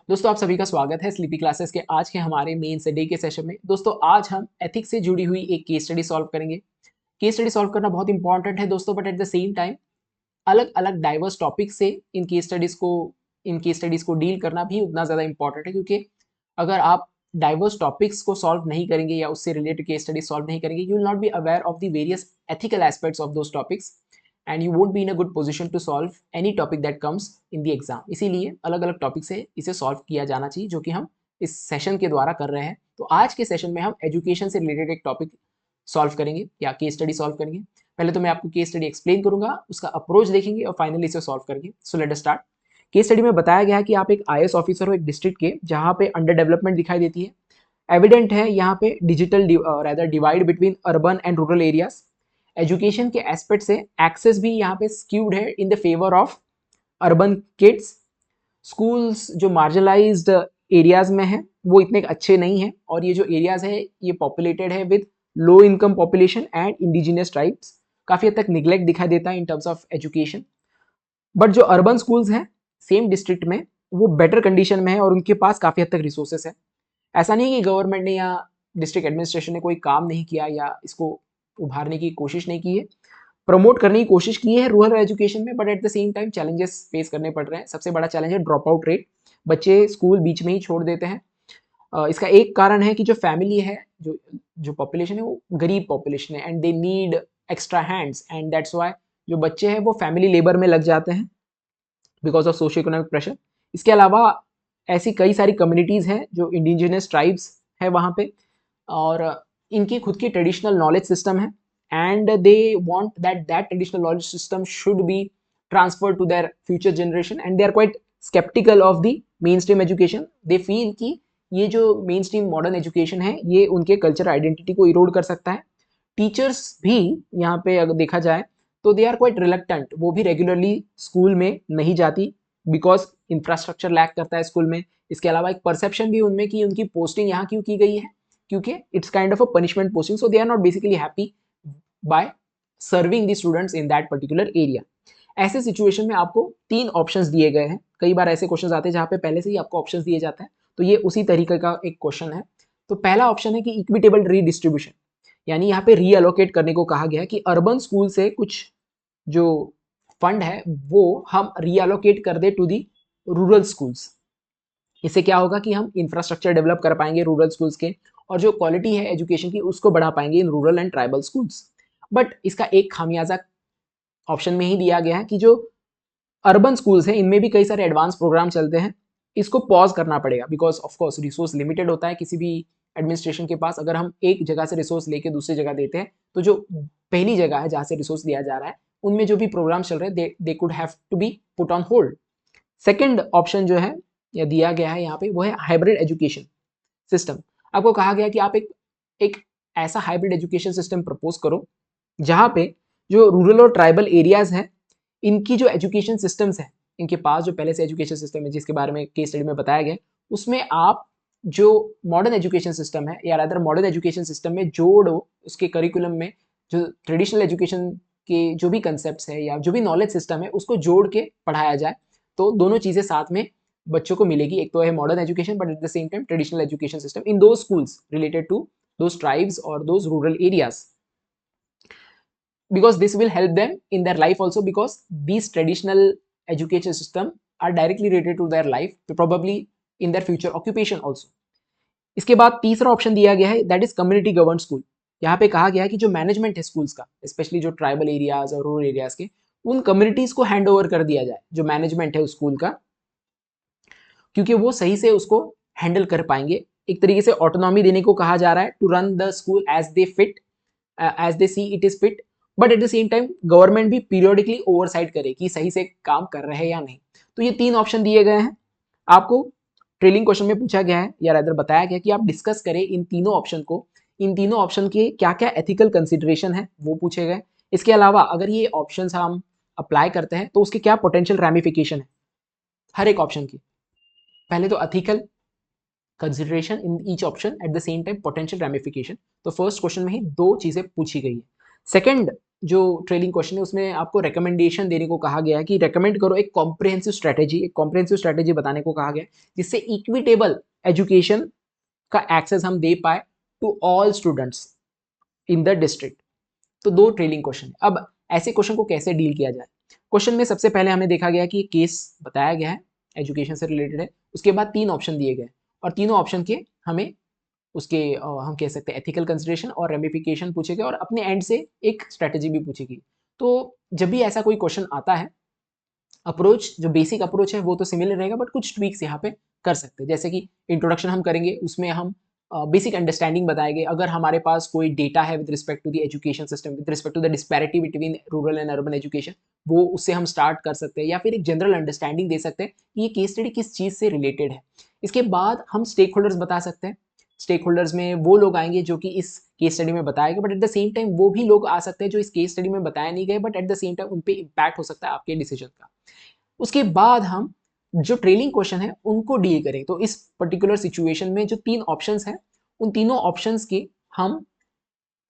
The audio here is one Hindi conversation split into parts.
दोस्तों आप सभी का स्वागत है स्लीपी क्लासेस के आज के हमारे मेन से डे के सेशन में। दोस्तों आज हम एथिक्स से जुड़ी हुई एक केस स्टडी सॉल्व करेंगे। केस स्टडी सॉल्व करना बहुत इंपॉर्टेंट है दोस्तों, but at the same time अलग अलग डाइवर्स टॉपिक से इन केस स्टडीज को डील करना भी उतना ज़्यादा इंपॉर्टेंट है, क्योंकि अगर आप डाइवर्स टॉपिक्स को सॉल्व नहीं करेंगे या उससे रिलेटेड केस स्टडी सॉल्व नहीं करेंगे, you will not be aware of the various ethical aspects of those topics and you won't be in a good position to solve any topic that comes in the exam. इसीलिए अलग अलग टॉपिक से इसे सॉल्व किया जाना चाहिए, जो कि हम इस सेशन के द्वारा कर रहे हैं। तो आज के सेशन में हम एजुकेशन से रिलेटेड एक टॉपिक सॉल्व करेंगे या केस स्टडी सॉल्व करेंगे। पहले तो मैं आपको केस स्टडी एक्सप्लेन करूंगा, उसका अप्रोच देखेंगे और फाइनली इसे सॉल्व करेंगे। So let us start. Case study में बताया गया है कि आप एक आईएएस ऑफिसर हो एक डिस्ट्रिक्ट के, जहां पे अंडर डेवलपमेंट दिखाई देती है। एविडेंट है यहाँ पे digital rather divide between urban and rural areas. Education के एस्पेक्ट से एक्सेस भी यहाँ पे स्क्यूड है in the favour of urban kids. Schools जो मार्जिनलाइज्ड एरियाज में है वो इतने अच्छे नहीं है, और ये जो एरियाज है ये पॉपुलेटेड है with low income population and indigenous tribes. काफ़ी हद तक निग्लेक्ट दिखाई देता है in terms of education. But जो अर्बन स्कूल्स हैं सेम डिस्ट्रिक्ट में, वो बेटर कंडीशन में है और उनके पास काफ़ी हद तक रिसोर्सेस है। ऐसा नहीं है कि गवर्नमेंट ने या डिस्ट्रिक्ट एडमिनिस्ट्रेशन ने कोई काम नहीं किया या इसको उभारने की कोशिश नहीं की है। प्रमोट करने की कोशिश की है रूरल एजुकेशन में, but at the same time challenges face करने पड़ रहे हैं। सबसे बड़ा चैलेंज है ड्रॉप आउट रेट। बच्चे स्कूल बीच में ही छोड़ देते हैं। इसका एक कारण है कि जो फैमिली है, जो जो पॉपुलेशन है वो गरीब पॉपुलेशन है and they need extra hands, and that's why जो बच्चे हैं वो फैमिली लेबर में लग जाते हैं because of socio economic pressure. इसके अलावा ऐसी कई सारी कम्युनिटीज़ हैं जो इंडिजिनियस ट्राइब्स है वहाँ पे, और इनकी खुद की ट्रेडिशनल नॉलेज सिस्टम है and they want that traditional knowledge system should be transferred to their future generation, and they are quite sceptical of the mainstream education. They feel कि ये जो मेन स्ट्रीम मॉडर्न एजुकेशन है ये उनके कल्चर आइडेंटिटी को इरोड कर सकता है। टीचर्स भी यहाँ पे अगर देखा जाए तो दे आर क्वाइट रिलक्टेंट, वो भी रेगुलरली स्कूल में नहीं जाती बिकॉज इंफ्रास्ट्रक्चर लैक करता है स्कूल में। इसके अलावा एक परसेप्शन भी उनमें कि उनकी पोस्टिंग यहाँ क्यों की गई है, क्योंकि it's kind of a punishment posting, so they are not basically happy by serving the students in that particular area. ऐसे सिचुएशन में आपको 3 ऑप्शंस दिए गए हैं। कई बार ऐसे क्वेश्चंस आते हैं जहाँ पे पहले से ही आपको ऑप्शंस दिए जाते हैं, तो ये उसी तरीके का एक क्वेश्चन है। तो पहला ऑप्शन है कि इक्विटेबल रीडिस्ट्रीब्यूशन, यानी यहाँ पे रीअलोकेट करने को कहा गया है कि अर्बन स्कूल से कुछ जो फंड है वो हम रीअलोकेट कर दे टू दी रूरल स्कूल्स। इससे क्या होगा कि हम इंफ्रास्ट्रक्चर डेवलप कर पाएंगे रूरल स्कूल्स के, और जो क्वालिटी है एजुकेशन की उसको बढ़ा पाएंगे in rural and tribal schools. But इसका एक खामियाजा ऑप्शन में ही दिया गया है कि जो अर्बन स्कूल्स हैं इनमें भी कई सारे एडवांस प्रोग्राम चलते हैं, इसको पॉज करना पड़ेगा because of course resource limited होता है किसी भी एडमिनिस्ट्रेशन के पास। अगर हम एक जगह से रिसोर्स लेके दूसरी जगह देते हैं तो जो पहली जगह है जहाँ से रिसोर्स दिया जा रहा है उनमें जो भी प्रोग्राम चल रहे हैं they could have to be put on hold. Second option जो है या दिया गया है यहाँ पे वो है हाइब्रिड एजुकेशन सिस्टम। आपको कहा गया कि आप एक ऐसा हाइब्रिड एजुकेशन सिस्टम प्रपोज करो जहाँ पे जो रूरल और ट्राइबल एरियाज हैं इनकी जो एजुकेशन सिस्टम्स हैं, इनके पास जो पहले से एजुकेशन सिस्टम है जिसके बारे में केस स्टडी में बताया गया, उसमें आप जो मॉडर्न एजुकेशन सिस्टम है या रादर मॉडर्न एजुकेशन सिस्टम में जोड़ो, उसके करिकुलम में जो ट्रेडिशनल एजुकेशन के जो भी कंसेप्ट है या जो भी नॉलेज सिस्टम है उसको जोड़ के पढ़ाया जाए। तो दोनों चीज़ें साथ में बच्चों को मिलेगी, एक तो है modern education but at the same time traditional education system in दो schools related to those tribes और those rural areas, because this will help them in their life also, because these traditional education system are directly related to their life, probably in their future occupation also. इसके बाद तीसरा ऑप्शन दिया गया है that is community govern school. यहाँ पे कहा गया है कि जो मैनेजमेंट है स्कूल्स का, स्पेशली जो ट्राइबल एरियाज और रूरल एरियाज के, उन कम्युनिटीज को हैंड ओवर कर दिया जाए जो मैनेजमेंट है उस स्कूल का, क्योंकि वो सही से उसको हैंडल कर पाएंगे। एक तरीके से ऑटोनॉमी देने को कहा जा रहा है to run the school as they fit, as they see it is fit, but at the same time government भी पीरियोडिकली ओवरसाइट करे कि सही से काम कर रहे हैं या नहीं। तो ये 3 ऑप्शन दिए गए हैं। आपको ट्रेलिंग क्वेश्चन में पूछा गया है या रादर बताया गया कि आप डिस्कस करें इन तीनों ऑप्शन को, इन तीनों ऑप्शन के क्या क्या एथिकल कंसिडरेशन है वो पूछे गए। इसके अलावा अगर ये ऑप्शन हम अप्लाई करते हैं तो उसके क्या पोटेंशियल रैमिफिकेशन है हर एक ऑप्शन की। पहले तो ethical consideration in each option, at the same time potential ramification. तो फर्स्ट क्वेश्चन में ही 2 चीजें पूछी गई है। सेकंड जो ट्रेलिंग क्वेश्चन है उसमें आपको रिकमेंडेशन देने को कहा गया है कि रेकमेंड करो एक कॉम्प्रिहेंसिव स्ट्रेटेजी बताने को कहा गया है जिससे इक्विटेबल एजुकेशन का एक्सेस हम दे पाए to all students in the district. तो दो ट्रेलिंग क्वेश्चन। अब ऐसे क्वेश्चन को कैसे डील किया जाए? क्वेश्चन में सबसे पहले हमें देखा गया कि केस बताया गया है, एजुकेशन से रिलेटेड है, उसके बाद 3 ऑप्शन दिए गए और तीनों ऑप्शन के हमें उसके हम कह सकते हैं एथिकल कंसिडरेशन और रेमिफिकेशन पूछे गए और अपने एंड से एक स्ट्रेटेजी भी पूछी गई। तो जब भी ऐसा कोई क्वेश्चन आता है, अप्रोच जो बेसिक अप्रोच है वो तो सिमिलर रहेगा, बट कुछ ट्वीक्स यहाँ पे कर सकते हैं। जैसे कि इंट्रोडक्शन हम करेंगे, उसमें हम बेसिक अंडरस्टैंडिंग बताएंगे। अगर हमारे पास कोई डेटा है with respect to the education system, with respect to the disparity between rural and urban education, वो उससे हम स्टार्ट कर सकते हैं या फिर एक जनरल अंडरस्टैंडिंग दे सकते हैं कि ये केस स्टडी किस चीज़ से रिलेटेड है। इसके बाद हम स्टेक होल्डर्स बता सकते हैं। स्टेक होल्डर्स में वो लोग आएंगे जो कि इस केस स्टडी में बताए गए, but at the same time वो भी लोग आ सकते हैं जो इस केस स्टडी में बताया नहीं गए, but at the same time उन पर इम्पैक्ट हो सकता है आपके डिसीजन का। उसके बाद हम जो ट्रेलिंग क्वेश्चन है उनको डील करें। तो इस पर्टिकुलर सिचुएशन में जो 3 ऑप्शंस हैं, उन तीनों ऑप्शंस के हम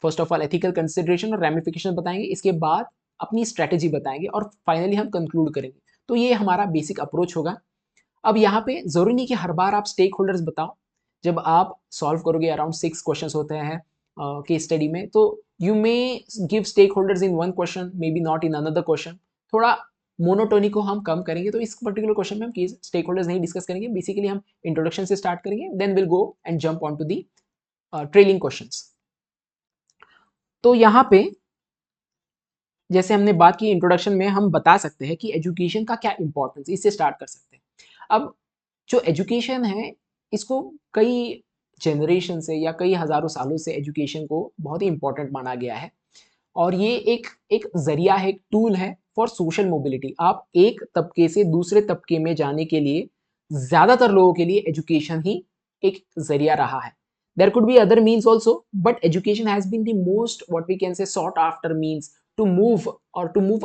first of all ethical consideration और रैमिफिकेशन बताएंगे, इसके बाद अपनी स्ट्रेटेजी बताएंगे और फाइनली हम कंक्लूड करेंगे। तो ये हमारा बेसिक अप्रोच होगा। अब यहाँ पे जरूरी नहीं कि हर बार आप स्टेक होल्डर्स बताओ। जब आप सॉल्व करोगे, अराउंड 6 क्वेश्चंस होते हैं केस स्टडी में, तो you may give stakeholders in one question, maybe not in another question. थोड़ा मोनोटोनी को हम कम करेंगे। तो इस पर्टिकुलर क्वेश्चन में हम केस स्टेक होल्डर्स नहीं डिस्कस करेंगे। बेसिकली हम इंट्रोडक्शन से स्टार्ट करेंगे, then will go and jump on to the trailing questions. तो यहाँ पे जैसे हमने बात की इंट्रोडक्शन में, हम बता सकते हैं कि एजुकेशन का क्या इंपॉर्टेंस, इससे स्टार्ट कर सकते हैं। अब जो एजुकेशन है, इसको कई जनरेशन से या कई हजारों सालों से एजुकेशन को बहुत ही इंपॉर्टेंट माना गया है और ये एक एक जरिया है, एक टूल है फॉर सोशल मोबिलिटी। आप एक तबके से दूसरे तबके में जाने के लिए, ज्यादातर लोगों के लिए एजुकेशन ही एक जरिया रहा है। There could be other means also, but education has been the most what we can say sought after means to move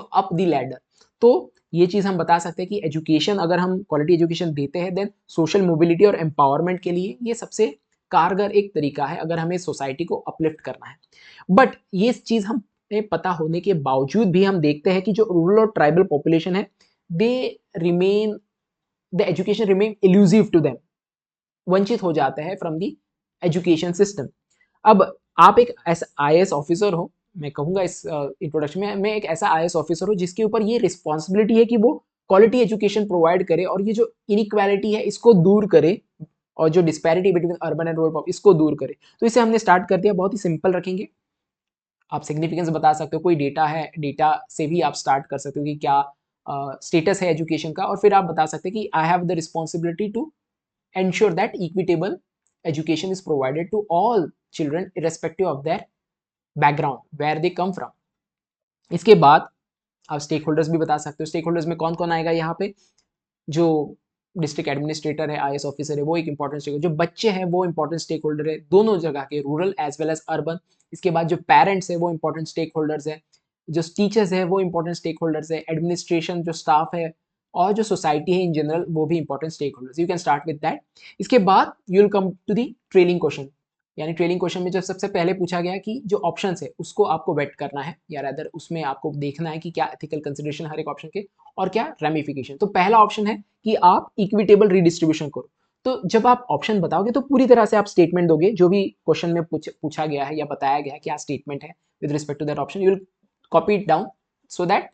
up the ladder. तो ये चीज हम बता सकते हैं कि एजुकेशन, अगर हम क्वालिटी एजुकेशन देते हैं, देन सोशल मोबिलिटी और एम्पावरमेंट के लिए ये सबसे कारगर एक तरीका है अगर हमें सोसाइटी को अपलिफ्ट करना है। बट ये चीज हम पता होने के बावजूद भी हम देखते हैं कि जो रूरल और ट्राइबल पॉपुलेशन है, they remain the education remain elusive to them, वंचित हो जाते हैं फ्रॉम द एजुकेशन सिस्टम। अब आप एक ऐसा आईएएस ऑफिसर हो, मैं कहूंगा इस इंट्रोडक्शन में, मैं एक ऐसा आईएएस ऑफिसर हूं जिसके ऊपर ये रिस्पॉन्सिबिलिटी है कि वो क्वालिटी एजुकेशन प्रोवाइड करे और ये जो इनइक्वालिटी है इसको दूर करे और जो disparity between urban and rural इसको दूर करे। तो इसे हमने स्टार्ट कर दिया, बहुत ही सिंपल रखेंगे। आप सिग्निफिकेंस बता सकते हो, कोई डेटा है, डेटा से भी आप स्टार्ट कर सकते हो कि क्या स्टेटस है एजुकेशन का, और फिर आप बता सकते हैं कि I have the responsibility to ensure that equitable education is provided to all children irrespective of their background where they come from. इसके बाद आप स्टेक होल्डर्स भी बता सकते हो। स्टेक होल्डर्स में कौन कौन आएगा यहाँ पे? जो डिस्ट्रिक्ट एडमिनिस्ट्रेटर है, आईएएस ऑफिसर है, वो एक इंपॉर्टेंट स्टेक, जो बच्चे हैं वो इंपॉर्टेंट स्टेक होल्डर है, दोनों जगह के, rural as well as urban. इसके बाद जो पेरेंट्स है वो इंपॉर्टेंट स्टेक होल्डर्स है, जो टीचर्स है वो इंपॉर्टेंट स्टेक होल्डर्स है, एडमिनिस्ट्रेशन जो स्टाफ है और जो सोसाइटी है इन जनरल, वो भी important stakeholders. You can start with that. इसके बाद you will come to the trailing question. यानी ट्रेलिंग क्वेश्चन में जो सबसे पहले पूछा गया कि जो ऑप्शन है उसको आपको वेट करना है, या रादर उसमें आपको देखना है कि क्या एथिकल कंसिडरेशन हर एक ऑप्शन के और क्या रेमिफिकेशन। तो पहला ऑप्शन है कि आप इक्विटेबल रिडिस्ट्रीब्यूशन करो। तो जब आप ऑप्शन बताओगे तो पूरी तरह से आप स्टेटमेंट दोगे, जो भी क्वेश्चन में पूछा गया है या बताया गया है क्या स्टेटमेंट है with respect to that option, you will copy it down so that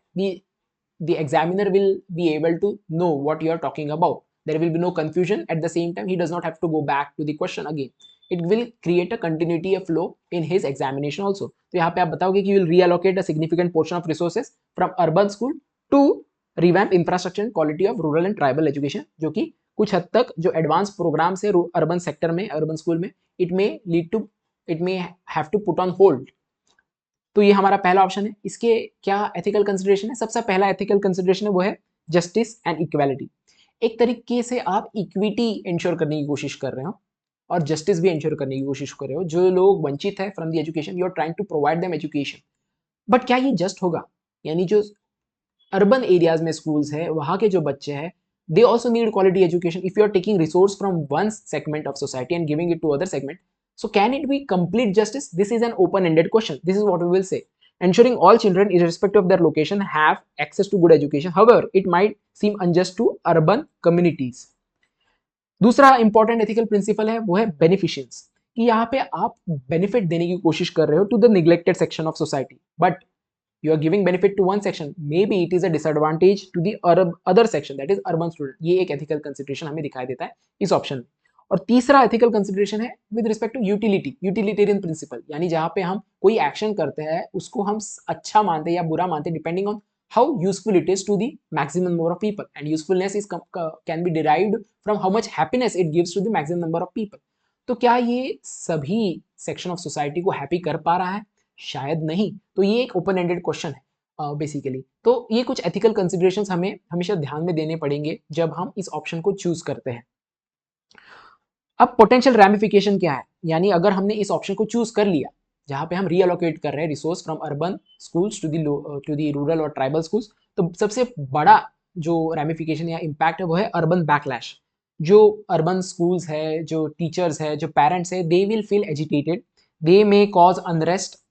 the examiner will be able to know what you are talking about. There will be no confusion. At the same time, he does not have to go back to the question again. It will create a continuity of flow in his examination also. तो यहाँ पे आप बताओगे कि you will reallocate a significant portion of resources from urban school to revamp infrastructure and quality of rural and tribal education, जो कि कुछ हद तक जो एडवांस प्रोग्राम है अर्बन सेक्टर में, अर्बन स्कूल में, it may have to put on hold. तो ये हमारा पहला ऑप्शन है। इसके क्या एथिकल कंसिडरेशन है? सबसे पहला एथिकल कंसिडरेशन है वो है जस्टिस एंड इक्वालिटी। एक तरीके से आप इक्विटी इंश्योर करने की कोशिश कर रहे हो और जस्टिस भी इंश्योर करने की कोशिश कर रहे हो। जो लोग वंचित है from the education, you are trying to provide them education, but क्या ये जस्ट होगा? यानी जो अर्बन एरियाज में स्कूल्स है, वहाँ के जो बच्चे हैं, they also need quality education. If you are taking resource from one segment of society and giving it to other segment, so can it be complete justice? This is an open ended question. This is what we will say. ensuring all children irrespective of their location have access to good education. However, it might seem unjust to urban communities. दूसरा इंपॉर्टेंट एथिकल प्रिंसिपल है वो है बेनिफिशियंस, कि यहाँ पे आप बेनिफिट देने की कोशिश कर रहे हो to the neglected section of society, but you are giving benefit to one section, maybe it is a disadvantage to the other section, that is urban student. ये एक ethical consideration हमें दिखाई देता है इस ऑप्शन में. और तीसरा ethical consideration है with respect to utility, utilitarian principle, यानी जहाँ पे हम कोई एक्शन करते हैं उसको हम अच्छा मानते हैं या बुरा मानते हैं depending on how useful it is to the maximum number of people, and usefulness is can be derived from how much happiness it gives to the maximum number of people. तो क्या ये सभी सेक्शन ऑफ सोसाइटी को हैप्पी कर पा रहा है? शायद नहीं. तो ये एक ओपन एंडेड क्वेश्चन है बेसिकली. तो ये कुछ एथिकल कंसिडरेशंस हमें हमेशा ध्यान में देने पड़ेंगे जब हम इस ऑप्शन को चूज करते हैं. अब पोटेंशियल रैमिफिकेशन क्या है, यानी अगर हमने इस ऑप्शन को चूज कर लिया जहां पे हम रीअलोकेट कर रहे हैं resource from urban schools to the rural और ट्राइबल स्कूल्स, तो सबसे बड़ा जो रैमिफिकेशन या इम्पैक्ट है वो है अर्बन बैकलैश. जो अर्बन स्कूल्स है, जो टीचर्स है, जो पेरेंट्स है, they will feel agitated, they may cause unrest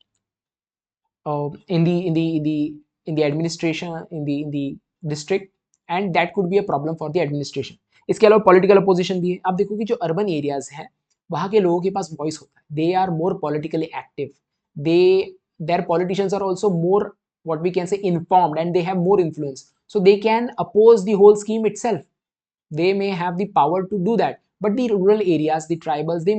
in the administration, in the district, and that could be a problem for the administration. इसके अलावा पॉलिटिकल अपोजिशन भी है. आप देखो कि जो अर्बन एरियाज हैं वहाँ के लोगों के पास वॉइस होता है, they are more politically active, their politicians are also more what we can say informed, and they have more influence, so they can oppose the whole scheme itself. They may have the power to do that, but the rural areas, the tribals, they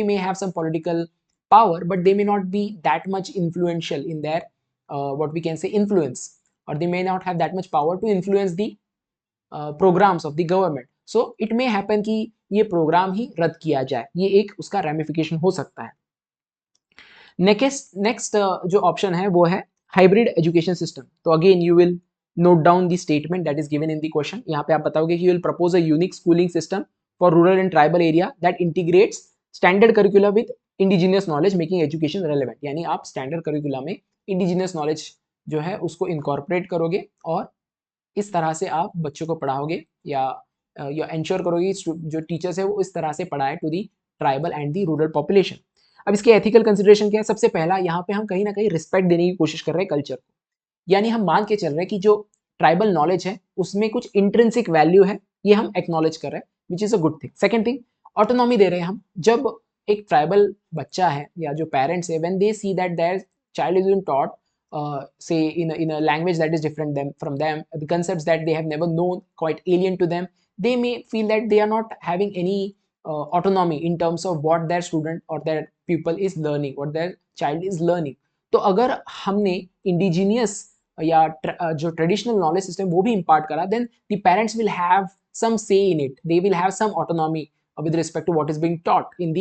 may have some political power, but they may not be that much influential in their what we can say influence, or they may not have that much power to influence the programs of the government. So it may happen कि ये प्रोग्राम ही रद्द किया जाए. ये एक उसका ramification हो सकता है. नेक्स्ट जो ऑप्शन है वो है हाइब्रिड एजुकेशन सिस्टम. तो again you will note down the statement that is given in the question. यहाँ पे आप बताओगे कि you will propose a unique schooling system for rural and tribal area that integrates standard curriculum with indigenous knowledge making education relevant. यानी आप स्टैंडर्ड करिकुलम में इंडिजिनियस नॉलेज जो है उसको इनकॉर्पोरेट करोगे और इस तरह से आप बच्चों को पढ़ाओगे या इंश्योर करोगे जो टीचर्स है वो इस तरह से पढ़ाए to the tribal and the rural population. अब इसके एथिकल कंसिडरेशन क्या है? सबसे पहला यहाँ पे हम कहीं ना कहीं रिस्पेक्ट देने की कोशिश कर रहे हैं कल्चर को, यानी हम मान के चल रहे हैं कि जो ट्राइबल नॉलेज है उसमें कुछ इंट्रिंसिक वैल्यू है, ये हम एक्नॉलेज कर रहे हैं, which is a good thing. Second thing, autonomy दे रहे हैं हम. जब एक ट्राइबल बच्चा है या जो पेरेंट्स है, when they see that their child is being taught say in a language that is different from them, the concepts that they have never known, quite alien to them, they may feel that they are not having any autonomy in terms of what their student or their pupil is learning, what their child is learning. तो अगर हमने इंडिजीनियस या जो ट्रेडिशनल नॉलेज सिस्टम वो भी इम्पार्ट करा, then the parents will have some say in it, they will have some autonomy with respect to what is being taught in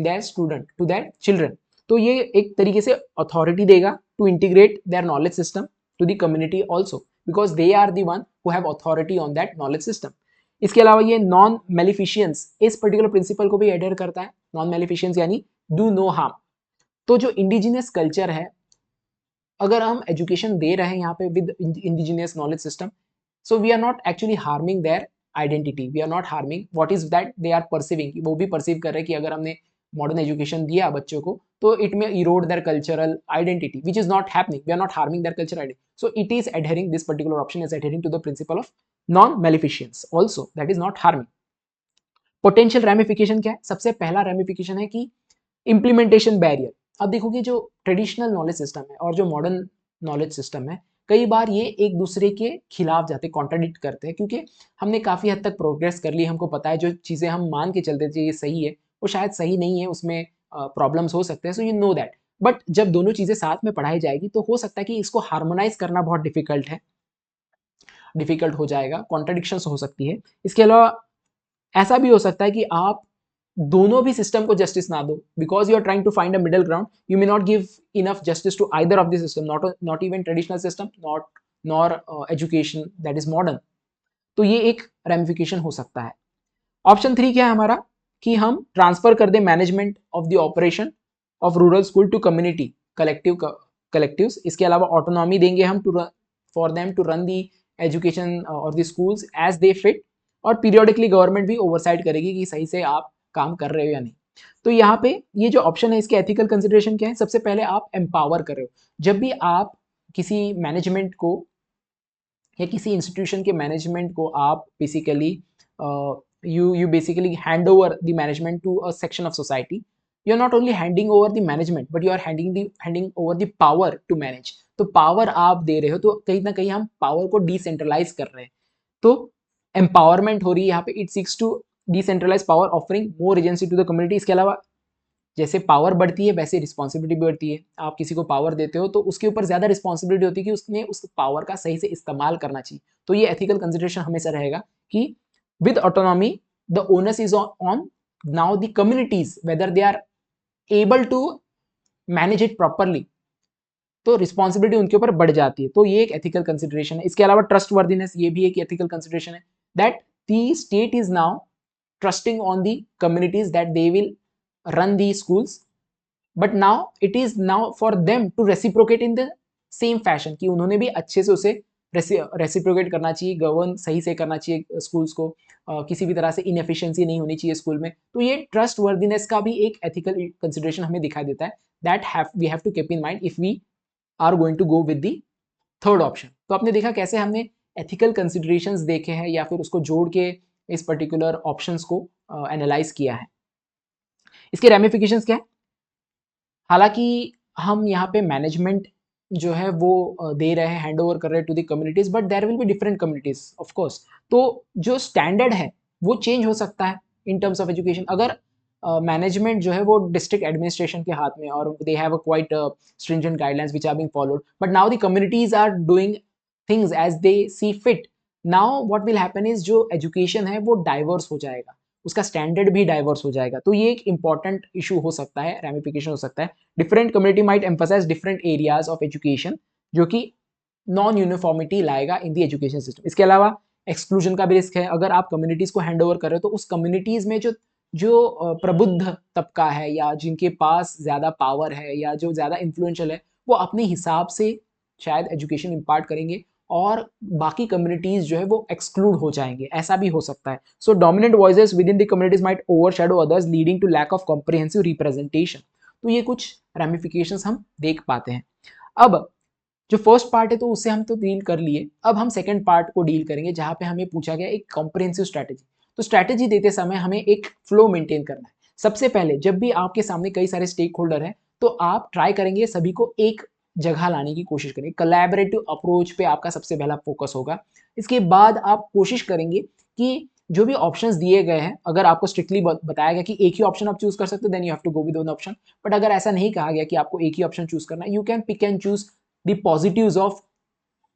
their student to their children. तो ये एक तरीके से अथॉरिटी देगा to integrate their knowledge system to the community also, because they are the one who have authority on that knowledge system. इसके अलावा ये नॉन मेलिफिशियंस इस पर्टिकुलर प्रिंसिपल को भी एडर करता है. नॉन मेलिफिशियंस यानी डू नो हार्म. तो जो इंडिजिनियस कल्चर है, अगर हम एजुकेशन दे रहे हैं यहाँ पे with indigenous knowledge system, so we are not actually harming their identity, we are not harming what is that they are perceiving. वो भी परसीव कर रहे हैं कि अगर हमने मॉडर्न एजुकेशन दिया बच्चों को तो it may erode their cultural identity, which is not happening. We are not harming their cultural identity. So it is adhering, this particular option is adhering to the principle of non maleficence also, that is not harming. Potential ramification क्या है? सबसे पहला रैमिफिकेशन है कि इम्प्लीमेंटेशन बैरियर. अब देखो कि जो ट्रेडिशनल नॉलेज सिस्टम है और जो मॉडर्न नॉलेज सिस्टम है, कई बार ये एक दूसरे के खिलाफ जाते, कॉन्ट्राडिक्ट करते हैं, क्योंकि हमने काफ़ी हद तक प्रोग्रेस कर ली. हमको पता है जो चीज़ें हम मान के चलते थे ये सही है, वो शायद सही नहीं है, उसमें प्रॉब्लम्स हो सकते हैं. So you know that. But जब दोनों चीज़ें साथ में पढ़ाई जाएगी तो हो सकता है कि इसको हार्मोनाइज करना बहुत डिफिकल्ट हो जाएगा, कॉन्ट्राडिक्शंस हो सकती है. इसके अलावा ऐसा भी हो सकता है कि आप दोनों भी सिस्टम को जस्टिस ना दो, because you are trying to find a middle ground. You may not give enough justice to either of the system, not even traditional system, nor education that is modern. तो ये एक रेमिफिकेशन हो सकता है. ऑप्शन 3 क्या है हमारा? कि हम ट्रांसफर कर दें management of the operation of rural school to community collectives. इसके अलावा ऑटोनॉमी देंगे हम for them to run the education और the schools as they fit, और पीरियडिकली गवर्नमेंट भी ओवरसाइट करेगी कि सही से आप काम कर रहे हो या नहीं. तो यहाँ पे ये जो ऑप्शन है इसके एथिकल कंसिडरेशन क्या है? सबसे पहले आप एम्पावर कर रहे हो। जब भी आप किसी मैनेजमेंट को या किसी इंस्टीट्यूशन के मैनेजमेंट को आप basically you basically hand over the management to a section of society. You are not only handing over the management but you are handing over the power to manage. तो पावर आप दे रहे हो, तो कहीं ना कहीं हम पावर को डिसेंट्रलाइज कर रहे हैं। तो एम्पावरमेंट हो रही है यहाँ पे। It seeks to decentralise power offering more agency to the community. इसके अलावा जैसे पावर बढ़ती है वैसे रिस्पॉन्सिबिलिटी भी बढ़ती है। आप किसी को पावर देते हो तो उसके ऊपर ज़्यादा रिस्पॉन्सिबिलिटी होती है कि उसने उस पावर का सही से इस्तेमाल करना चाहिए। तो ये एथिकल कंसिडरेशन हमेशा रहेगा कि with autonomy the onus is on now the communities whether they are able to manage it properly, तो रिस्पॉन्सिबिलिटी उनके ऊपर बढ़ जाती है। तो ये एक एथिकल कंसिडरेशन है। इसके अलावा ट्रस्ट वर्दीनेस, ये भी एक एथिकल कंसिडरेशन है that the state is now trusting on the communities that they will run the schools, but now it is now for them to reciprocate in the same fashion कि उन्होंने भी अच्छे से उसे रेसिप्रोकेट करना चाहिए, गवर्न सही से करना चाहिए स्कूल्स को, किसी भी तरह से इनएफिशिएंसी नहीं होनी चाहिए स्कूल में। तो ये ट्रस्ट वर्दीनेस का भी एक एथिकल कंसिडरेशन हमें दिखाई देता है that we have to keep in mind if we are going to go with the third option. तो आपने देखा कैसे हमने एथिकल कंसिडरेशंस देखे हैं या फिर उसको जोड़ के इस पर्टिकुलर ऑप्शंस को एनालाइज किया है। इसके रेमिफिकेशंस क्या है? हालांकि हम यहाँ पे मैनेजमेंट जो है वो दे रहे हैं, हैंड ओवर कर रहे हैं to the communities, but there will be different communities of course. तो जो स्टैंडर्ड है वो चेंज हो सकता है इन टर्म्स ऑफ एजुकेशन। अगर मैनेजमेंट जो है वो डिस्ट्रिक्ट एडमिनिस्ट्रेशन के हाथ में और they have a quite stringent guidelines which are being followed, but now the communities are doing things as they see fit. Now what will happen is जो एजुकेशन है वो डाइवर्स हो जाएगा, उसका स्टैंडर्ड भी डाइवर्स हो जाएगा। तो ये एक इंपॉर्टेंट इशू हो सकता है, रेमिफिकेशन हो सकता है। Different community might emphasize different areas of education, जो कि नॉन यूनिफॉर्मिटी लाएगा इन दी एजुकेशन सिस्टम। इसके अलावा एक्सक्लूजन का भी रिस्क है। अगर आप कम्युनिटीज को हैंड ओवर कर रहे हो तो उस कम्युनिटीज में जो जो प्रबुद्ध तबका है या जिनके पास ज़्यादा पावर है या जो ज़्यादा इन्फ्लुएंशियल है, वो अपने हिसाब से शायद एजुकेशन इम्पार्ट करेंगे और बाकी कम्युनिटीज जो है वो एक्सक्लूड हो जाएंगे, ऐसा भी हो सकता है। So dominant voices within the communities might overshadow others leading to lack of comprehensive representation. तो ये कुछ रेमिफिकेशंस हम देख पाते हैं। अब जो फर्स्ट पार्ट है तो उससे हम तो डील कर लिए, अब हम सेकंड पार्ट को डील करेंगे जहां पे हमें पूछा गया एक कॉम्प्रिहेंसिव स्ट्रैटेजी। तो स्ट्रैटेजी देते समय हमें एक फ्लो मेंटेन करना है। सबसे पहले जब भी आपके सामने कई सारे स्टेक होल्डर हैं तो आप ट्राई करेंगे सभी को एक जगह लाने की कोशिश करेंगे। कोलैबोरेटिव अप्रोच पे आपका सबसे पहला फोकस होगा। इसके बाद आप कोशिश करेंगे कि जो भी ऑप्शंस दिए गए हैं, अगर आपको स्ट्रिक्टली बताया गया कि एक ही ऑप्शन आप चूज कर सकते हो, then you have to go with one option. But अगर ऐसा नहीं कहा गया कि आपको एक ही ऑप्शन चूज करना है, you can pick and choose the positives of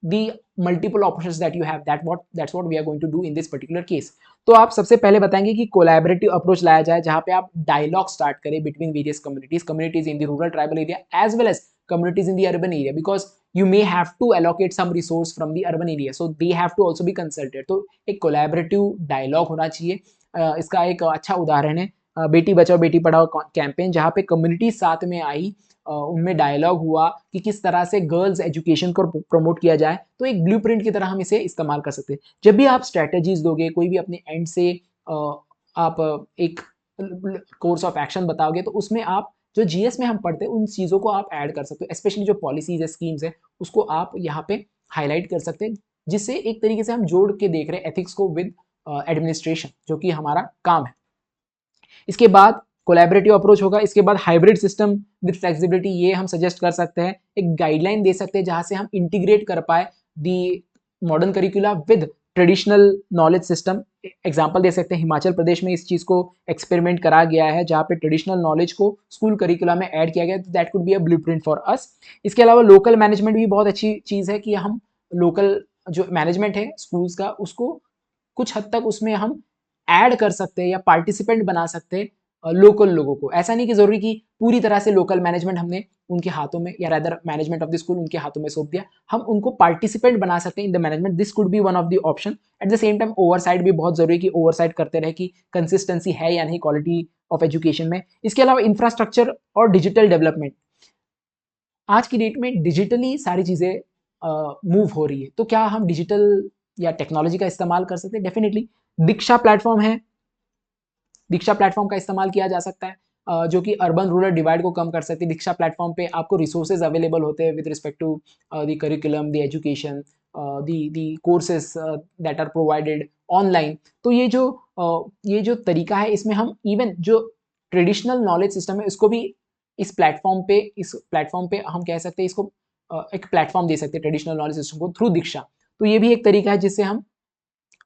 the multiple options that you have, that's what we are going to do in this particular case। तो आप सबसे पहले बताएंगे कि कोलैबोरेटिव अप्रोच लाया जाए जहां पे आप डायलॉग स्टार्ट करें between various communities in the rural tribal area as well as communities in the urban area, because you may have to allocate some resource from the urban area, so they have to also be consulted। तो एक कोलैबोरेटिव डायलॉग होना चाहिए। इसका एक अच्छा उदाहरण है बेटी बचाओ बेटी पढ़ाओ कैंपेन, जहाँ पे कम्युनिटी साथ में आई, उनमें डायलॉग हुआ कि किस तरह से गर्ल्स एजुकेशन को प्रमोट किया जाए। तो एक ब्लूप्रिंट की तरह हम इसे इस्तेमाल कर सकते हैं। जब भी आप स्ट्रैटेजीज दोगे, कोई भी अपने एंड से आप एक कोर्स ऑफ एक्शन बताओगे, तो उसमें आप जो जीएस में हम पढ़ते हैं उन चीज़ों को आप ऐड कर सकते हो, स्पेशली जो पॉलिसीज है, स्कीम्स है, उसको आप यहाँ पे हाईलाइट कर सकते हैं, जिससे एक तरीके से हम जोड़ के देख रहे हैं एथिक्स को विद एडमिनिस्ट्रेशन, जो कि हमारा काम है। इसके बाद कोलैबोरेटिव अप्रोच होगा। इसके बाद हाइब्रिड सिस्टम विद फ्लेक्सिबिलिटी, ये हम सजेस्ट कर सकते हैं, एक गाइडलाइन दे सकते हैं जहां से हम इंटीग्रेट कर पाए the modern curricula with traditional knowledge system. Example दे सकते हैं, हिमाचल प्रदेश में इस चीज़ को एक्सपेरिमेंट करा गया है जहाँ पे ट्रेडिशनल नॉलेज को स्कूल करिकुला में ऐड किया गया, that could be a blueprint for us. इसके अलावा लोकल मैनेजमेंट भी बहुत अच्छी चीज़ है कि हम लोकल जो मैनेजमेंट है स्कूल्स का, उसको कुछ हद तक उसमें हम ऐड कर सकते हैं या पार्टिसिपेंट बना सकते हैं लोकल लोगों को। ऐसा नहीं कि जरूरी कि पूरी तरह से लोकल मैनेजमेंट हमने उनके हाथों में, या rather management of the school उनके हाथों में सौंप दिया, हम उनको पार्टिसिपेंट बना सकते हैं in the management. This could be one of the option. At the same time oversight भी बहुत जरूरी कि ओवरसाइट करते रहे कि कंसिस्टेंसी है या नहीं क्वालिटी ऑफ एजुकेशन में। इसके अलावा इंफ्रास्ट्रक्चर और डिजिटल डेवलपमेंट, आज की डेट में डिजिटली सारी चीज़ें मूव हो रही है, तो क्या हम डिजिटल या टेक्नोलॉजी का इस्तेमाल कर सकते हैं? डेफिनेटली दीक्षा प्लेटफॉर्म है, दीक्षा प्लेटफॉर्म का इस्तेमाल किया जा सकता है। जो कि अर्बन रूरल डिवाइड को कम कर सकती है। दीक्षा प्लेटफॉर्म पे आपको रिसोर्सेज अवेलेबल होते हैं with respect to the curriculum, the education, the courses that are provided online. तो ये जो तरीका है, इसमें हम इवन जो ट्रेडिशनल नॉलेज सिस्टम है इसको भी इस प्लेटफॉर्म पे हम कह सकते हैं इसको एक प्लेटफॉर्म दे सकते हैं ट्रेडिशनल नॉलेज सिस्टम को थ्रू दीक्षा। तो ये भी एक तरीका है जिससे हम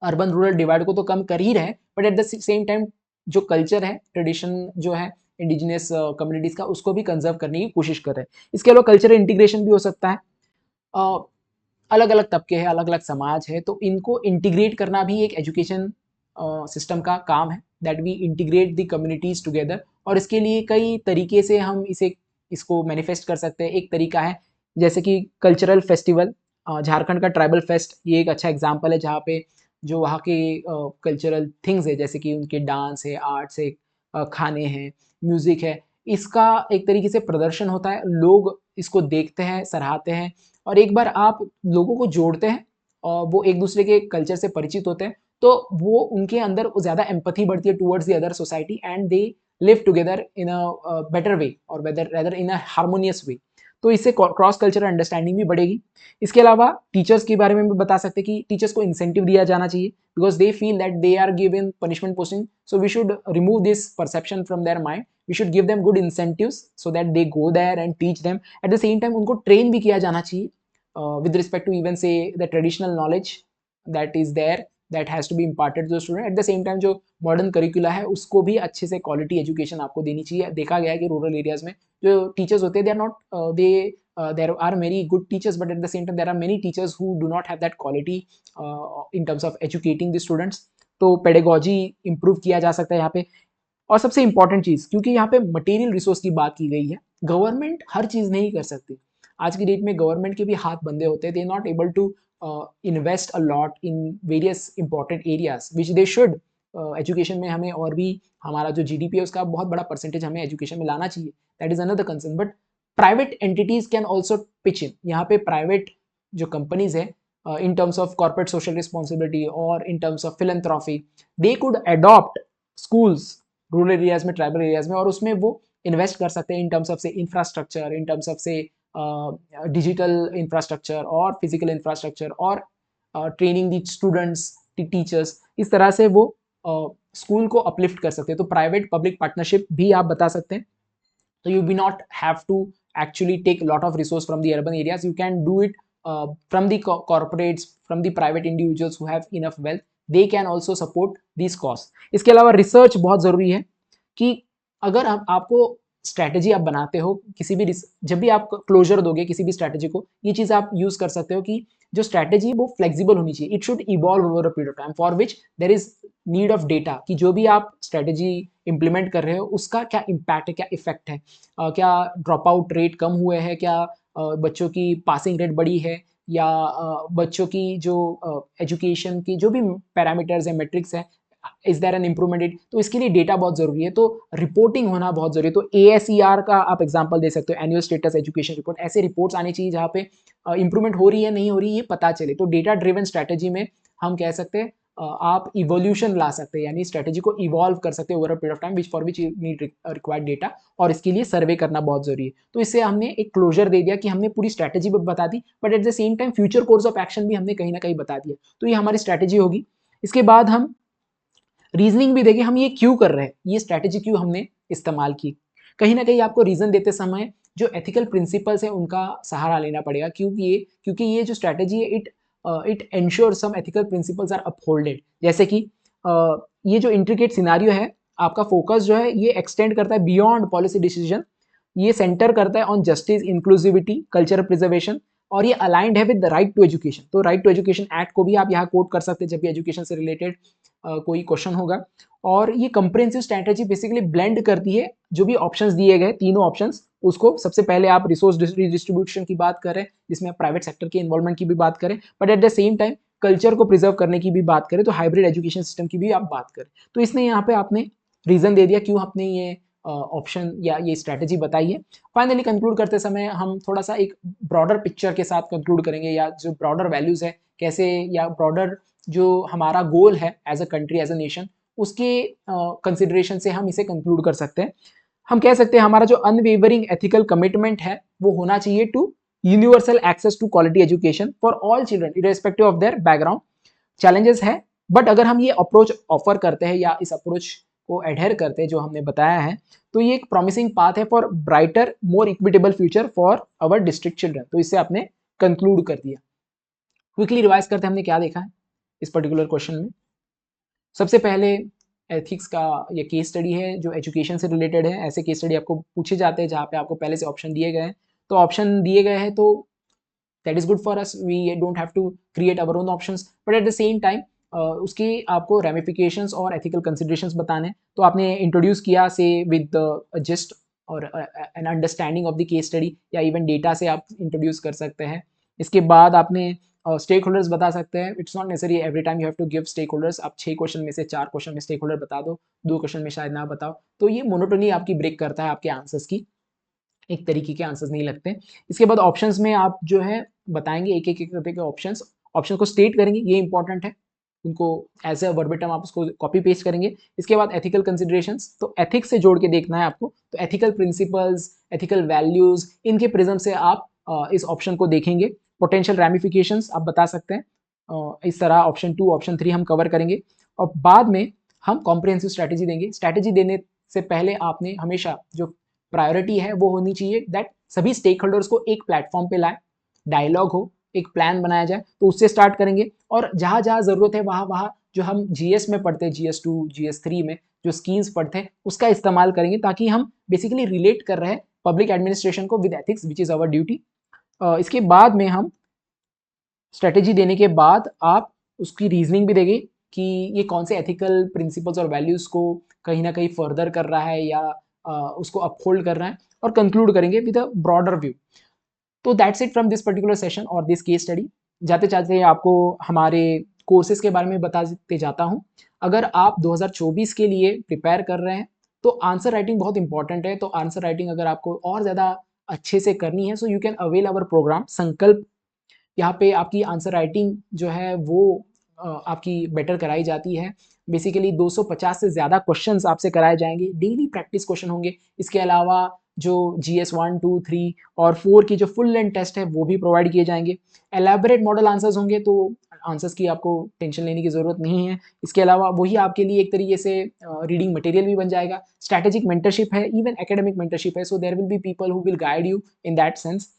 अर्बन रूरल डिवाइड को तो कम कर ही रहे हैं, but at the same time जो कल्चर है, ट्रेडिशन जो है इंडिजिनियस कम्युनिटीज का, उसको भी कंजर्व करने की कोशिश कर रहे हैं। इसके अलावा कल्चरल इंटीग्रेशन भी हो सकता है। अलग अलग तबके हैं, अलग अलग समाज है, तो इनको इंटीग्रेट करना भी एक एजुकेशन सिस्टम का काम है, that we integrate the communities together. और इसके लिए कई तरीके से हम इसको मैनिफेस्ट कर सकते हैं। एक तरीका है जैसे कि कल्चरल फेस्टिवल, झारखंड का ट्राइबल फेस्ट ये एक अच्छा एग्जाम्पल है, जहाँ पे जो वहाँ के कल्चरल थिंग्स है, जैसे कि उनके डांस है, आर्ट्स है, खाने हैं, म्यूजिक है, इसका एक तरीके से प्रदर्शन होता है। लोग इसको देखते हैं, सराहते हैं, और एक बार आप लोगों को जोड़ते हैं और वो एक दूसरे के कल्चर से परिचित होते हैं, तो वो उनके अंदर ज़्यादा एम्पथी बढ़ती है towards the other society, and they live together in a better way, और रेदर इन अ हार्मोनियस वे। तो इससे क्रॉस कल्चरल अंडरस्टैंडिंग भी बढ़ेगी। इसके अलावा टीचर्स के बारे में भी बता सकते हैं कि टीचर्स को इंसेंटिव दिया जाना चाहिए, because they feel that they are given punishment posting, so we should remove this perception from their mind. We should give them good incentives so that they go there and teach them. At the same time उनको ट्रेन भी किया जाना चाहिए with respect to even say the traditional knowledge that is there, that has to be imparted to the student। at the same time जो मॉडर्न करिकुला है उसको भी अच्छे से क्वालिटी एजुकेशन आपको देनी चाहिए। देखा गया है कि रूरल एरियाज में जो टीचर्स होते हैं they are not there are many good teachers, but at the same time there are many teachers who do not have that quality in terms of educating the students। तो पेडागोजी इंप्रूव किया जा सकता है यहाँ पे। और सबसे इंपॉर्टेंट चीज़, क्योंकि यहाँ पे मटेरियल रिसोर्स की बात की गई है, गवर्नमेंट हर चीज़ नहीं कर सकती। आज की डेट में गवर्नमेंट के भी हाथ बंधे होते हैं, they not able to invest a lot in various important areas which they should. Education में हमें और भी हमारा जो जीडीपी है उसका बहुत बड़ा परसेंटेज हमें एजुकेशन में लाना चाहिए, that is another concern. But private entities can also pitch इन। यहाँ पे प्राइवेट जो कंपनीज है in terms of corporate social responsibility or in terms of philanthropy, they could adopt schools rural areas में, ट्राइबल एरियाज में, और उसमें वो इन्वेस्ट कर सकते हैं इन टर्म्स ऑफ से इंफ्रास्ट्रक्चर, इन टर्म्स ऑफ से डिजिटल इंफ्रास्ट्रक्चर और फिजिकल इंफ्रास्ट्रक्चर, और ट्रेनिंग दी स्टूडेंट्स, टीचर्स। इस तरह से वो स्कूल को अपलिफ्ट कर सकते हैं। तो प्राइवेट पब्लिक पार्टनरशिप भी आप बता सकते हैं। So you do not have to actually take a lot of resource from the urban areas. You can do it from the corporates, from the private individuals who have enough wealth. They can also support these costs. इसके अलावा रिसर्च बहुत ज़रूरी है कि अगर आपको स्ट्रैटेजी आप बनाते हो किसी भी, जब भी आप क्लोजर दोगे किसी भी स्ट्रैटेजी को, ये चीज़ आप यूज़ कर सकते हो कि जो स्ट्रैटेजी वो फ्लेक्सिबल होनी चाहिए। It should evolve over a period of time, for which there is need of data, कि जो भी आप स्ट्रैटेजी इंप्लीमेंट कर रहे हो उसका क्या इम्पैक्ट है, क्या इफेक्ट है, क्या ड्रॉप आउट रेट कम हुए हैं, क्या बच्चों की पासिंग रेट बढ़ी है, या बच्चों की जो एजुकेशन की जो भी पैरामीटर्स है, मेट्रिक्स है, is there an improvement it. तो इसके लिए डेटा बहुत ज़रूरी है, तो रिपोर्टिंग होना बहुत ज़रूरी है। तो ASER का आप एग्जांपल दे सकते हो, एनुअल स्टेटस एजुकेशन रिपोर्ट। ऐसे रिपोर्ट्स आनी चाहिए जहाँ पे इंप्रूवमेंट हो रही है नहीं हो रही ये पता चले। तो डेटा ड्रिवन स्ट्रैटेजी में हम कह सकते हैं आप इवोल्यूशन ला सकते हैं, यानी स्ट्रैटेजी को इवॉल्व कर सकते हैं over a period of time, which for which need required data, और इसके लिए सर्वे करना बहुत जरूरी है। तो इससे हमने एक क्लोजर दे दिया कि हमने पूरी स्ट्रैटेजी बता दी, but at the same time future course of action भी हमने कहीं ना कहीं बता दिया। तो ये हमारी स्ट्रैटेजी होगी। इसके बाद हम रीजनिंग भी देखें, हम ये क्यों कर रहे हैं, ये स्ट्रैटेजी क्यों हमने इस्तेमाल की। कहीं ना कहीं आपको रीजन देते समय जो एथिकल प्रिंसिपल्स है उनका सहारा लेना पड़ेगा, क्योंकि ये जो स्ट्रैटेजी है it ensure some ethical principles are upheld. जैसे कि ये जो इंट्रिकेट सिनारियो है, आपका फोकस जो है ये एक्सटेंड करता है बियॉन्ड पॉलिसी डिसीजन, ये सेंटर करता है on justice, inclusivity, culture preservation, और ये अलाइंड है with the right to education. तो राइट टू एजुकेशन एक्ट को भी आप यहाँ कोट कर सकते हैं जब भी एजुकेशन से रिलेटेड कोई क्वेश्चन होगा। और ये कंप्रिहेंसिव स्ट्रैटेजी बेसिकली ब्लेंड करती है जो भी ऑप्शंस दिए गए, तीनों ऑप्शंस, उसको सबसे पहले आप रिसोर्स डिस्ट्रीब्यूशन की बात करें, जिसमें आप प्राइवेट सेक्टर के इन्वॉल्वमेंट की भी बात करें, but at the same time culture को प्रिजर्व करने की भी बात करें, तो हाइब्रिड एजुकेशन सिस्टम की भी आप बात करें। तो इसने यहाँ पे आपने रीजन दे दिया क्यों आपने ये ऑप्शन या ये स्ट्रैटेजी बताई है। फाइनली कंक्लूड करते समय हम थोड़ा सा एक ब्रॉडर पिक्चर के साथ कंक्लूड करेंगे, या जो ब्रॉडर वैल्यूज है कैसे, या ब्रॉडर जो हमारा गोल है as a country, as a nation, उसके कंसिडरेशन से हम इसे कंक्लूड कर सकते हैं। हम कह सकते हैं हमारा जो अनवेवरिंग एथिकल कमिटमेंट है वो होना चाहिए to universal access to quality education for all children irrespective of their background. Challenges है, बट अगर हम ये अप्रोच ऑफर करते हैं या इस अप्रोच को एडहेयर करते हैं जो हमने बताया है, तो ये एक प्रॉमिसिंग पाथ है for brighter more equitable future for our district children. तो इससे आपने कंक्लूड कर दिया। क्विकली रिवाइज करते हैं हमने क्या देखा है इस पर्टिकुलर क्वेश्चन में। सबसे पहले एथिक्स का ये केस स्टडी है जो एजुकेशन से रिलेटेड है। ऐसे केस स्टडी आपको पूछे जाते हैं जहाँ पे आपको पहले से ऑप्शन दिए गए हैं, तो ऑप्शन दिए गए हैं तो that is good for us, we don't have to create our own options, but at the same time उसकी आपको रेमिफिकेशंस और एथिकल कंसिडरेशंस बताने। तो आपने इंट्रोड्यूस किया से विद जस्ट और an understanding of the case study, या इवन डेटा से आप इंट्रोड्यूस कर सकते हैं। इसके बाद आपने स्टेक होल्डर्स बता सकते हैं। It's not necessary every time you have to give stakeholders. आप 6 क्वेश्चन में से 4 क्वेश्चन में स्टेक होल्डर बता दो, 2 क्वेश्चन में शायद ना बताओ, तो ये मोनोटोनी आपकी ब्रेक करता है आपके आंसर्स की, एक तरीके के आंसर्स नहीं लगते। इसके बाद ऑप्शंस में आप जो है बताएंगे एक एक करके के ऑप्शंस, ऑप्शन को स्टेट करेंगे, ये इंपॉर्टेंट है, उनको एज ए वर्बिटम आप उसको कॉपी पेस्ट करेंगे। इसके बाद एथिकल कंसिडरेशंस, तो एथिक्स से जोड़ के देखना है आपको, तो एथिकल प्रिंसिपल्स, एथिकल वैल्यूज, इनके प्रिज्म से आप इस ऑप्शन को देखेंगे। पोटेंशियल रैमिफिकेशंस आप बता सकते हैं, इस तरह ऑप्शन 2 ऑप्शन 3 हम कवर करेंगे। और बाद में हम कॉम्प्रिहेंसिव स्ट्रैटेजी देंगे। स्ट्रैटेजी देने से पहले आपने हमेशा जो प्रायोरिटी है वो होनी चाहिए दैट सभी स्टेक होल्डर्स को एक प्लेटफॉर्म पे लाए, डायलॉग हो, एक प्लान बनाया जाए, तो उससे स्टार्ट करेंगे। और जहाँ जहाँ ज़रूरत है वहाँ वहाँ जो हम जीएस में पढ़ते हैं, GS2 GS3 में जो स्कीम्स पढ़ते हैं उसका इस्तेमाल करेंगे, ताकि हम बेसिकली रिलेट कर रहे हैं पब्लिक एडमिनिस्ट्रेशन को with ethics which is our duty. इसके बाद में हम स्ट्रेटेजी देने के बाद आप उसकी रीजनिंग भी देंगे कि ये कौन से एथिकल प्रिंसिपल्स और वैल्यूज़ को कहीं ना कहीं फर्दर कर रहा है या उसको अपहोल्ड कर रहा है, और कंक्लूड करेंगे विद अ ब्रॉडर व्यू। तो that's it from this particular session और दिस केस स्टडी। जाते जाते आपको हमारे कोर्सेज के बारे में बताते जाता हूँ। अगर आप 2024 के लिए प्रिपेयर कर रहे हैं तो आंसर राइटिंग बहुत इंपॉर्टेंट है। तो आंसर राइटिंग अगर आपको और ज़्यादा अच्छे से करनी है, so you can avail our programme Sankalp. यहाँ पे आपकी आंसर राइटिंग जो है वो आपकी बेटर कराई जाती है। बेसिकली 250 से ज़्यादा क्वेश्चंस आपसे कराए जाएंगे, डेली प्रैक्टिस क्वेश्चन होंगे। इसके अलावा जो GS 1, 2, 3 और 4 की जो फुल लेंथ टेस्ट है वो भी प्रोवाइड किए जाएंगे। एलैबोरेट मॉडल आंसर्स होंगे, तो आंसर्स की आपको टेंशन लेने की ज़रूरत नहीं है। इसके अलावा वही आपके लिए एक तरीके से रीडिंग मटेरियल भी बन जाएगा। स्ट्रैटेजिक मेंटरशिप है, इवन एकेडमिक मेंटरशिप है, so there will be people who will guide you in that sense.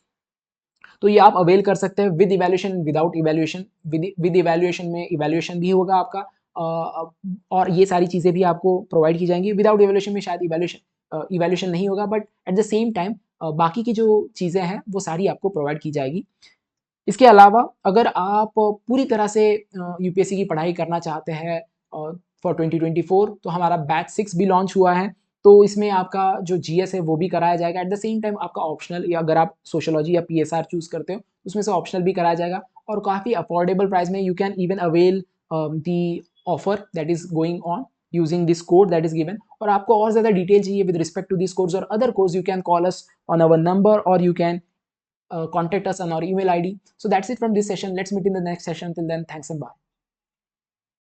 तो ये आप अवेल कर सकते हैं with evaluation, without evaluation. With evaluation में इवैल्यूएशन भी होगा आपका, और ये सारी चीज़ें भी आपको प्रोवाइड की जाएंगी। विदाउट इवैल्यूएशन में शायद इवैल्यूएशन नहीं होगा, but at the same time बाकी की जो चीज़ें हैं वो सारी आपको प्रोवाइड की जाएगी। इसके अलावा अगर आप पूरी तरह से यूपीएससी की पढ़ाई करना चाहते हैं फॉर 2024, तो हमारा बैच 6 भी लॉन्च हुआ है। तो इसमें आपका जो जीएस है वो भी कराया जाएगा। एट द सेम टाइम आपका ऑप्शनल, या अगर आप सोशोलॉजी या पीएसआर चूज करते हो उसमें से ऑप्शनल भी कराया जाएगा, और काफ़ी अफोर्डेबल प्राइस में। You can even avail the offer that is going on using this code that is given. और आपको और ज़्यादा डिटेल चाहिए with respect to this course और other course, you can call us on our number, और you can contact us on our email ID. So that's it from this session. Let's meet in the next session. Till then, thanks and bye.